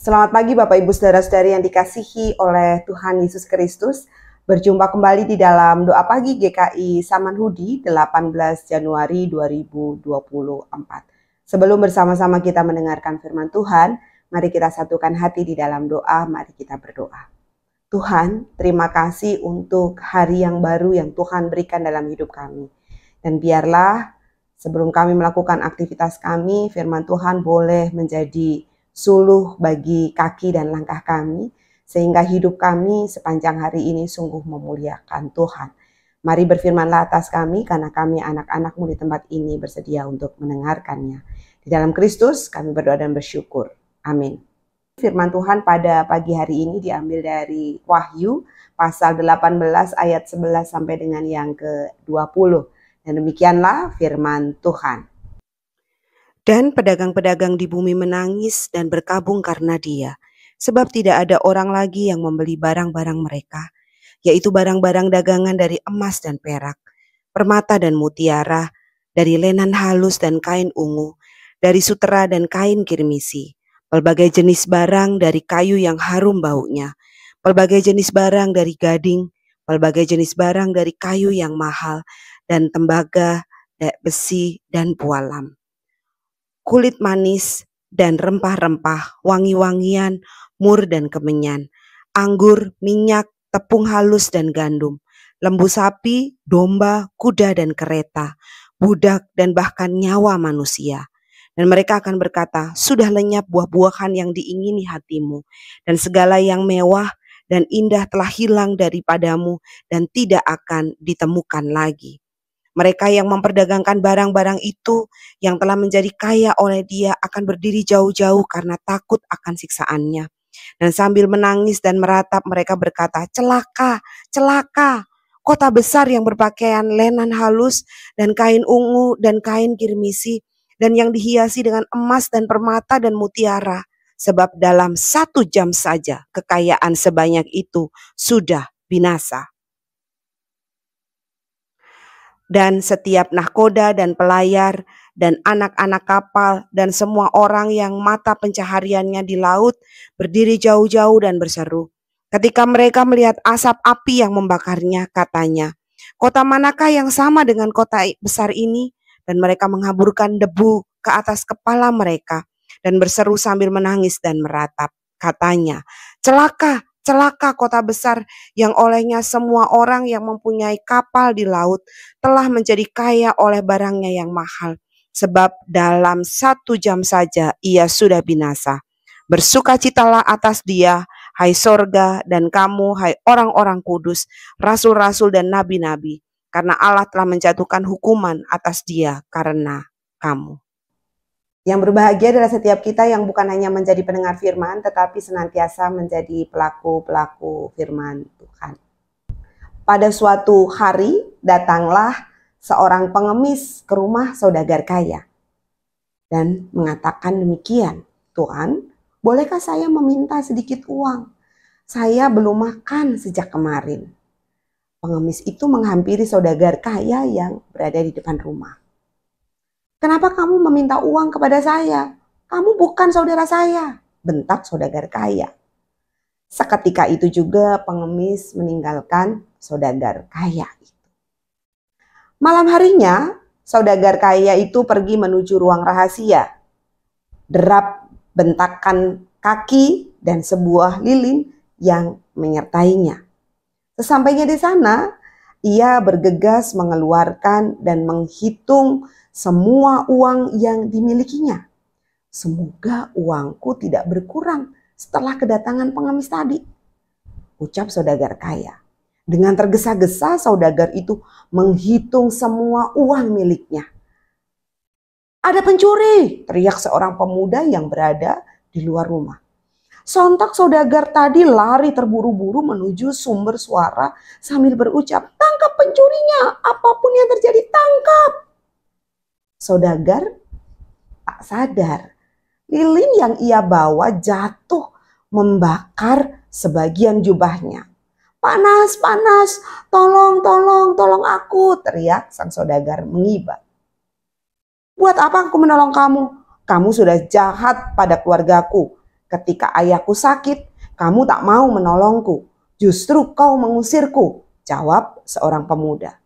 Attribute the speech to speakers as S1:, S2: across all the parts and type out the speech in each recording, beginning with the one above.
S1: Selamat pagi Bapak Ibu Saudara-saudari yang dikasihi oleh Tuhan Yesus Kristus. Berjumpa kembali di dalam doa pagi GKI Samanhudi 18 Januari 2024. Sebelum bersama-sama kita mendengarkan firman Tuhan, mari kita satukan hati di dalam doa, mari kita berdoa. Tuhan, terima kasih untuk hari yang baru yang Tuhan berikan dalam hidup kami. Dan biarlah sebelum kami melakukan aktivitas kami, firman Tuhan boleh menjadi suluh bagi kaki dan langkah kami, sehingga hidup kami sepanjang hari ini sungguh memuliakan Tuhan. Mari berfirmanlah atas kami, karena kami anak-anak-Mu di tempat ini bersedia untuk mendengarkannya. Di dalam Kristus kami berdoa dan bersyukur. Amin. Firman Tuhan pada pagi hari ini diambil dari Wahyu pasal 18 ayat 11 sampai dengan yang ke-20. Dan demikianlah firman Tuhan. Dan pedagang-pedagang di bumi menangis dan berkabung karena dia, sebab tidak ada orang lagi yang membeli barang-barang mereka, yaitu barang-barang dagangan dari emas dan perak, permata dan mutiara, dari lenan halus dan kain ungu, dari sutera dan kain kirmisi, pelbagai jenis barang dari kayu yang harum baunya, pelbagai jenis barang dari gading, pelbagai jenis barang dari kayu yang mahal, dan tembaga, besi, dan pualam. Kulit manis dan rempah-rempah, wangi-wangian, mur dan kemenyan, anggur, minyak, tepung halus dan gandum, lembu sapi, domba, kuda dan kereta, budak dan bahkan nyawa manusia. Dan mereka akan berkata, sudah lenyap buah-buahan yang diingini hatimu, dan segala yang mewah dan indah telah hilang daripadamu dan tidak akan ditemukan lagi. Mereka yang memperdagangkan barang-barang itu yang telah menjadi kaya oleh dia akan berdiri jauh-jauh karena takut akan siksaannya. Dan sambil menangis dan meratap mereka berkata, celaka, celaka, kota besar yang berpakaian lenan halus dan kain ungu dan kain kirmisi dan yang dihiasi dengan emas dan permata dan mutiara. Sebab dalam 1 jam saja kekayaan sebanyak itu sudah binasa. Dan setiap nahkoda dan pelayar dan anak-anak kapal dan semua orang yang mata pencahariannya di laut berdiri jauh-jauh dan berseru. Ketika mereka melihat asap api yang membakarnya, katanya, kota manakah yang sama dengan kota besar ini? Dan mereka menghaburkan debu ke atas kepala mereka dan berseru sambil menangis dan meratap. Katanya, celaka, celaka kota besar yang olehnya semua orang yang mempunyai kapal di laut telah menjadi kaya oleh barangnya yang mahal. Sebab dalam 1 jam saja ia sudah binasa. Bersukacitalah atas dia, hai sorga, dan kamu, hai orang-orang kudus, rasul-rasul dan nabi-nabi, karena Allah telah menjatuhkan hukuman atas dia karena kamu. Yang berbahagia adalah setiap kita yang bukan hanya menjadi pendengar firman, tetapi senantiasa menjadi pelaku-pelaku firman Tuhan. Pada suatu hari datanglah seorang pengemis ke rumah saudagar kaya dan mengatakan demikian, Tuhan, bolehkah saya meminta sedikit uang? Saya belum makan sejak kemarin. Pengemis itu menghampiri saudagar kaya yang berada di depan rumah. Kenapa kamu meminta uang kepada saya? Kamu bukan saudara saya, bentak saudagar kaya. Seketika itu juga pengemis meninggalkan saudagar kaya itu. Malam harinya, saudagar kaya itu pergi menuju ruang rahasia. Derap bentakan kaki dan sebuah lilin yang menyertainya. Sesampainya di sana, ia bergegas mengeluarkan dan menghitung semua uang yang dimilikinya. Semoga uangku tidak berkurang setelah kedatangan pengemis tadi, ucap saudagar kaya. Dengan tergesa-gesa saudagar itu menghitung semua uang miliknya. Ada pencuri, teriak seorang pemuda yang berada di luar rumah. Sontak saudagar tadi lari terburu-buru menuju sumber suara sambil berucap, tangkap pencurinya, apapun yang terjadi tangkap. Saudagar tak sadar, lilin yang ia bawa jatuh membakar sebagian jubahnya. Panas, panas, tolong, tolong, tolong aku, teriak sang saudagar mengibah. Buat apa aku menolong kamu? Kamu sudah jahat pada keluargaku ketika ayahku sakit, kamu tak mau menolongku. Justru kau mengusirku, jawab seorang pemuda.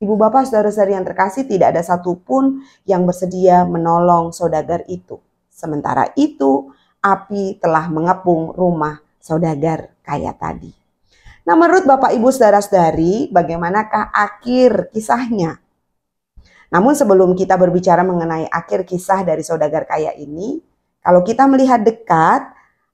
S1: Ibu bapak saudara-saudari yang terkasih, tidak ada satupun yang bersedia menolong saudagar itu. Sementara itu, api telah mengepung rumah saudagar kaya tadi. Nah, menurut Bapak Ibu saudara-saudari, bagaimanakah akhir kisahnya? Namun sebelum kita berbicara mengenai akhir kisah dari saudagar kaya ini, kalau kita melihat dekat,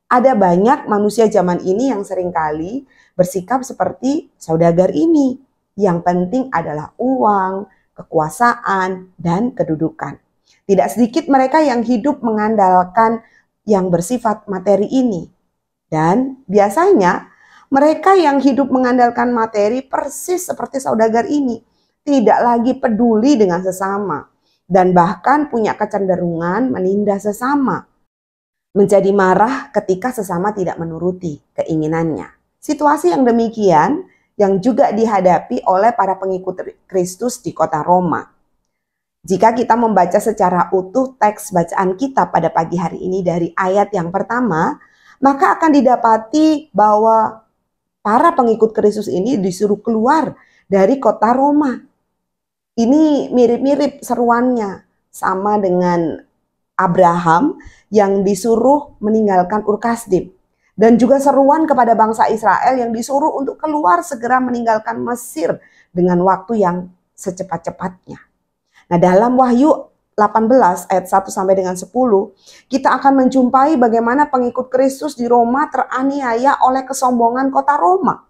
S1: ada banyak manusia zaman ini yang seringkali bersikap seperti saudagar ini. Yang penting adalah uang, kekuasaan, dan kedudukan. Tidak sedikit mereka yang hidup mengandalkan yang bersifat materi ini. Dan biasanya mereka yang hidup mengandalkan materi persis seperti saudagar ini. Tidak lagi peduli dengan sesama. Dan bahkan punya kecenderungan menindas sesama. Menjadi marah ketika sesama tidak menuruti keinginannya. Situasi yang demikian yang juga dihadapi oleh para pengikut Kristus di kota Roma. Jika kita membaca secara utuh teks bacaan kita pada pagi hari ini dari ayat yang pertama, maka akan didapati bahwa para pengikut Kristus ini disuruh keluar dari kota Roma. Ini mirip-mirip seruannya sama dengan Abraham yang disuruh meninggalkan Ur Kasdim. Dan juga seruan kepada bangsa Israel yang disuruh untuk keluar segera meninggalkan Mesir dengan waktu yang secepat-cepatnya. Nah, dalam Wahyu 18 ayat 1 sampai dengan 10, kita akan menjumpai bagaimana pengikut Kristus di Roma teraniaya oleh kesombongan kota Roma.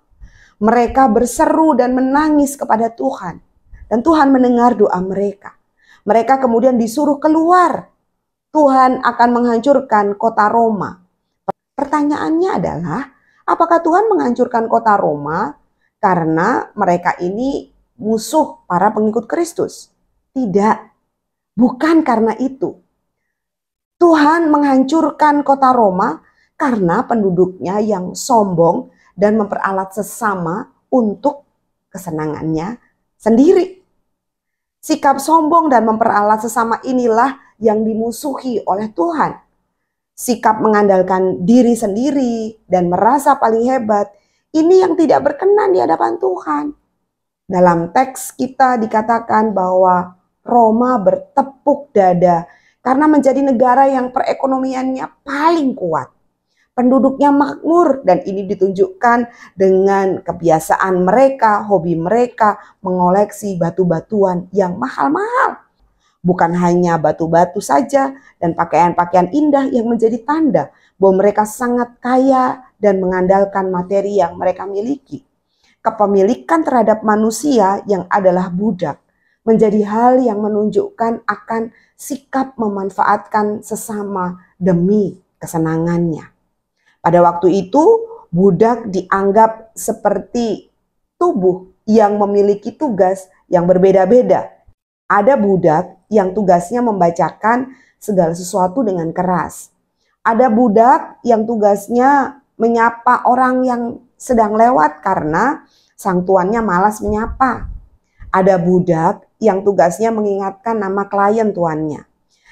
S1: Mereka berseru dan menangis kepada Tuhan. Dan Tuhan mendengar doa mereka. Mereka kemudian disuruh keluar. Tuhan akan menghancurkan kota Roma. Pertanyaannya adalah, apakah Tuhan menghancurkan kota Roma karena mereka ini musuh para pengikut Kristus? Tidak, bukan karena itu. Tuhan menghancurkan kota Roma karena penduduknya yang sombong dan memperalat sesama untuk kesenangannya sendiri. Sikap sombong dan memperalat sesama inilah yang dimusuhi oleh Tuhan. Sikap mengandalkan diri sendiri dan merasa paling hebat, ini yang tidak berkenan di hadapan Tuhan. Dalam teks kita dikatakan bahwa Roma bertepuk dada karena menjadi negara yang perekonomiannya paling kuat. Penduduknya makmur dan ini ditunjukkan dengan kebiasaan mereka, hobi mereka mengoleksi batu-batuan yang mahal-mahal. Bukan hanya batu-batu saja dan pakaian-pakaian indah yang menjadi tanda bahwa mereka sangat kaya dan mengandalkan materi yang mereka miliki. Kepemilikan terhadap manusia yang adalah budak menjadi hal yang menunjukkan akan sikap memanfaatkan sesama demi kesenangannya. Pada waktu itu, budak dianggap seperti tubuh yang memiliki tugas yang berbeda-beda. Ada budak yang tugasnya membacakan segala sesuatu dengan keras. Ada budak yang tugasnya menyapa orang yang sedang lewat karena sang tuannya malas menyapa. Ada budak yang tugasnya mengingatkan nama klien tuannya.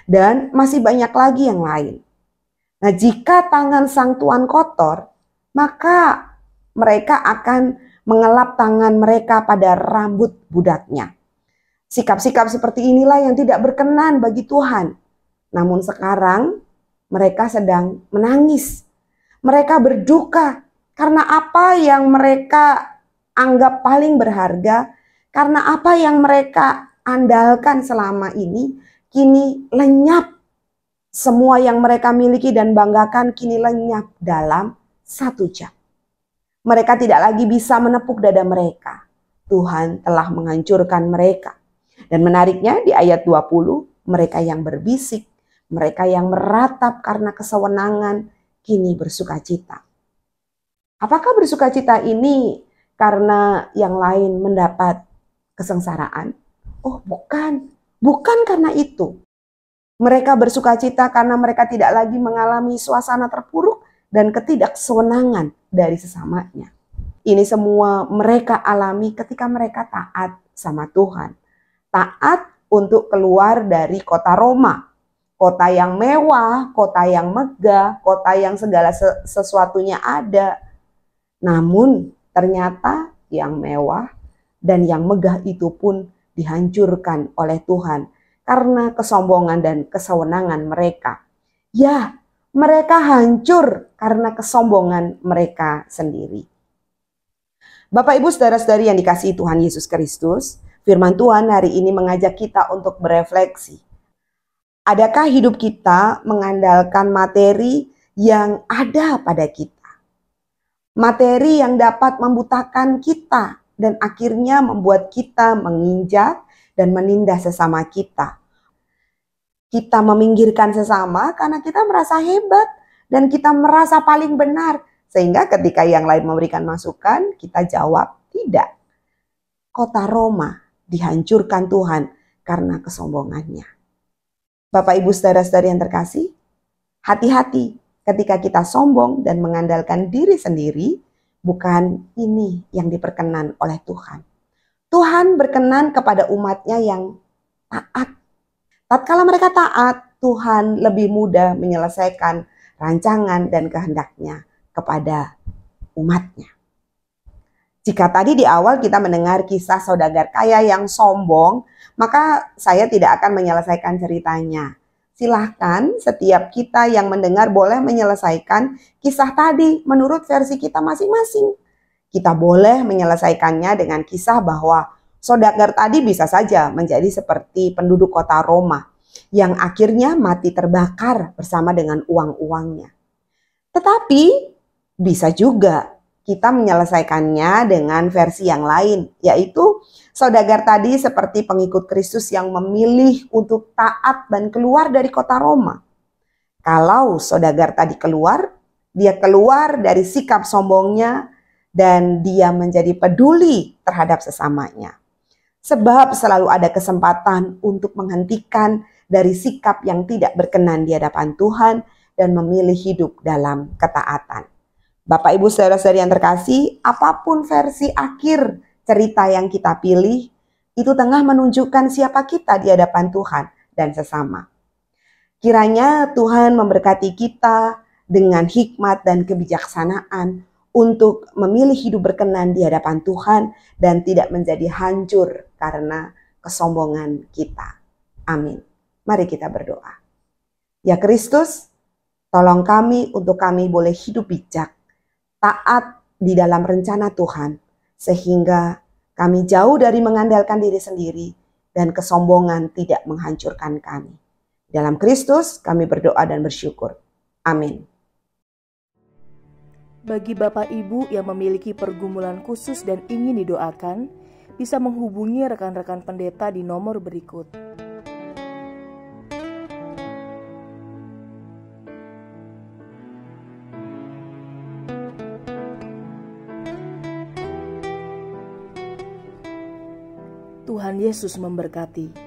S1: Dan masih banyak lagi yang lain. Nah, jika tangan sang tuan kotor, maka mereka akan mengelap tangan mereka pada rambut budaknya. Sikap-sikap seperti inilah yang tidak berkenan bagi Tuhan. Namun sekarang mereka sedang menangis. Mereka berduka karena apa yang mereka anggap paling berharga, karena apa yang mereka andalkan selama ini kini lenyap. Semua yang mereka miliki dan banggakan kini lenyap dalam 1 jam. Mereka tidak lagi bisa menepuk dada mereka. Tuhan telah menghancurkan mereka. Dan menariknya di ayat 20, mereka yang berbisik, mereka yang meratap karena kesewenangan, kini bersukacita. Apakah bersukacita ini karena yang lain mendapat kesengsaraan? Oh bukan, bukan karena itu. Mereka bersukacita karena mereka tidak lagi mengalami suasana terpuruk dan ketidaksewenangan dari sesamanya. Ini semua mereka alami ketika mereka taat sama Tuhan. Taat untuk keluar dari kota Roma. kota yang mewah, kota yang megah, kota yang segala sesuatunya ada. Namun ternyata yang mewah dan yang megah itu pun dihancurkan oleh Tuhan karena kesombongan dan kesewenangan mereka. Ya, mereka hancur karena kesombongan mereka sendiri. Bapak, Ibu, saudara-saudari yang dikasihi Tuhan Yesus Kristus, firman Tuhan hari ini mengajak kita untuk berefleksi. Adakah hidup kita mengandalkan materi yang ada pada kita? Materi yang dapat membutakan kita dan akhirnya membuat kita menginjak dan menindas sesama kita. Kita meminggirkan sesama karena kita merasa hebat dan kita merasa paling benar. Sehingga ketika yang lain memberikan masukan, kita jawab tidak. Kota Roma dihancurkan Tuhan karena kesombongannya. Bapak, Ibu, saudara-saudari yang terkasih, hati-hati ketika kita sombong dan mengandalkan diri sendiri, bukan ini yang diperkenan oleh Tuhan. Tuhan berkenan kepada umatnya yang taat. Tatkala mereka taat, Tuhan lebih mudah menyelesaikan rancangan dan kehendaknya kepada umatnya. Jika tadi di awal kita mendengar kisah saudagar kaya yang sombong, maka saya tidak akan menyelesaikan ceritanya. Silahkan setiap kita yang mendengar boleh menyelesaikan kisah tadi menurut versi kita masing-masing. Kita boleh menyelesaikannya dengan kisah bahwa saudagar tadi bisa saja menjadi seperti penduduk kota Roma yang akhirnya mati terbakar bersama dengan uang-uangnya. Tetapi bisa juga kita menyelesaikannya dengan versi yang lain, yaitu saudagar tadi seperti pengikut Kristus yang memilih untuk taat dan keluar dari kota Roma. Kalau saudagar tadi keluar, dia keluar dari sikap sombongnya dan dia menjadi peduli terhadap sesamanya. Sebab selalu ada kesempatan untuk menghentikan dari sikap yang tidak berkenan di hadapan Tuhan dan memilih hidup dalam ketaatan. Bapak, Ibu, saudara-saudari yang terkasih, apapun versi akhir cerita yang kita pilih, itu tengah menunjukkan siapa kita di hadapan Tuhan dan sesama. Kiranya Tuhan memberkati kita dengan hikmat dan kebijaksanaan untuk memilih hidup berkenan di hadapan Tuhan dan tidak menjadi hancur karena kesombongan kita. Amin. Mari kita berdoa. Ya Kristus, tolong kami untuk kami boleh hidup bijak, taat di dalam rencana Tuhan, sehingga kami jauh dari mengandalkan diri sendiri dan kesombongan tidak menghancurkan kami. Dalam Kristus kami berdoa dan bersyukur. Amin.
S2: Bagi Bapak Ibu yang memiliki pergumulan khusus dan ingin didoakan, bisa menghubungi rekan-rekan pendeta di nomor berikut. Tuhan Yesus memberkati.